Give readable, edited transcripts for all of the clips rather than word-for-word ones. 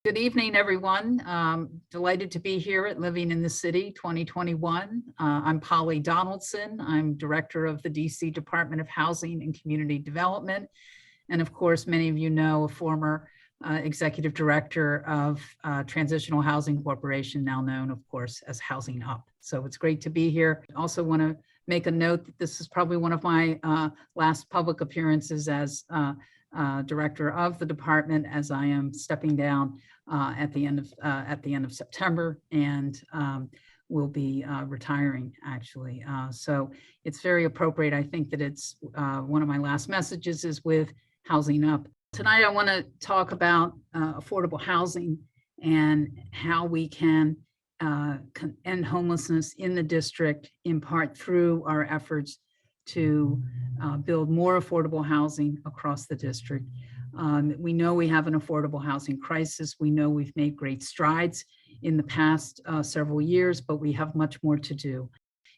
Good evening, everyone. Delighted to be here at Living in the City 2021. I'm Polly Donaldson. I'm Director of the DC Department of Housing and Community Development. And of course, many of you know, a former Executive Director of Transitional Housing Corporation, now known, of course, as Housing Up. So it's great to be here. I also want to make a note that this is probably one of my last public appearances as Director of the department, as I am stepping down at the end of September, and will be retiring, actually. So it's very appropriate. I think that it's one of my last messages is with Housing Up. Tonight, I want to talk about affordable housing and how we can end homelessness in the district, in part through our efforts to build more affordable housing across the district. We know we have an affordable housing crisis. We know we've made great strides in the past several years, but we have much more to do.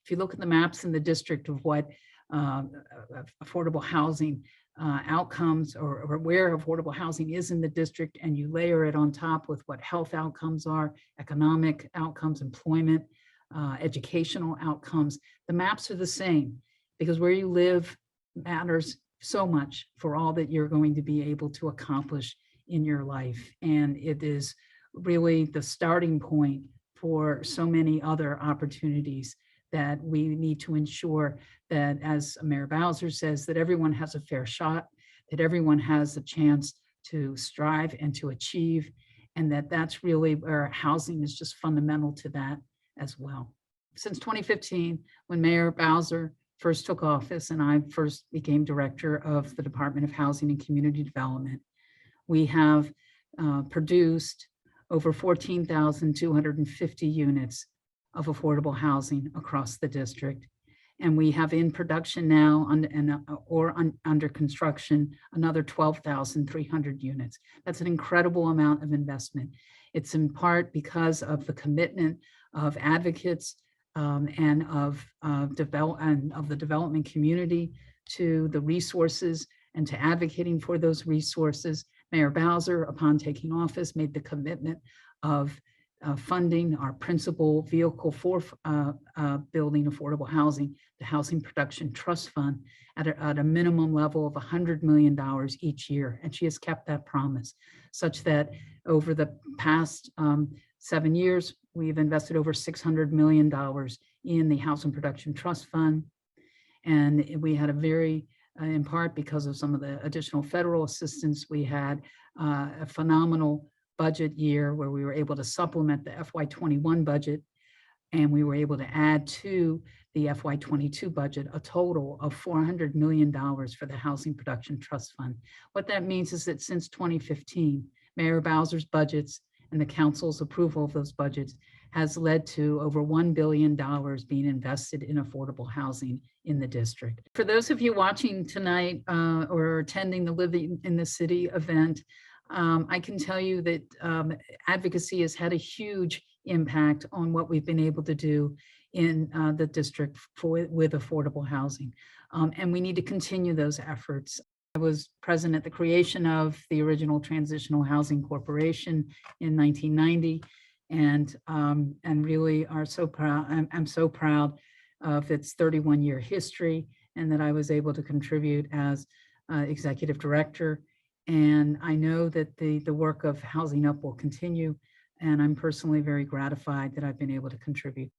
If you look at the maps in the district of what affordable housing outcomes or where affordable housing is in the district, and you layer it on top with what health outcomes are, economic outcomes, employment, educational outcomes, the maps are the same, because where you live matters so much for all that you're going to be able to accomplish in your life. And it is really the starting point for so many other opportunities that we need to ensure that, as Mayor Bowser says, that everyone has a fair shot, that everyone has a chance to strive and to achieve, and that's really where housing is just fundamental to that as well. Since 2015, when Mayor Bowser first took office and I first became director of the Department of Housing and Community Development, we have produced over 14,250 units of affordable housing across the district. And we have in production now under construction another 12,300 units. That's an incredible amount of investment. It's in part because of the commitment of advocates and of the development community to the resources and to advocating for those resources. Mayor Bowser, upon taking office, made the commitment of funding our principal vehicle for building affordable housing, the Housing Production Trust Fund, at a minimum level of $100 million each year. And she has kept that promise, such that over the past 7 years, we've invested over $600 million in the Housing Production Trust Fund. And we had a very, in part because of some of the additional federal assistance, we had a phenomenal budget year where we were able to supplement the FY21 budget, and we were able to add to the FY22 budget a total of $400 million for the Housing Production Trust Fund. What that means is that since 2015, Mayor Bowser's budgets and the council's approval of those budgets has led to over $1 billion being invested in affordable housing in the district. For those of you watching tonight or attending the Living in the City event, I can tell you that advocacy has had a huge impact on what we've been able to do in the district with affordable housing. And we need to continue those efforts. I was present at the creation of the original Transitional Housing Corporation in 1990, and really are so proud. I'm so proud of its 31-year history, and that I was able to contribute as executive director. And I know that the work of Housing Up will continue, and I'm personally very gratified that I've been able to contribute.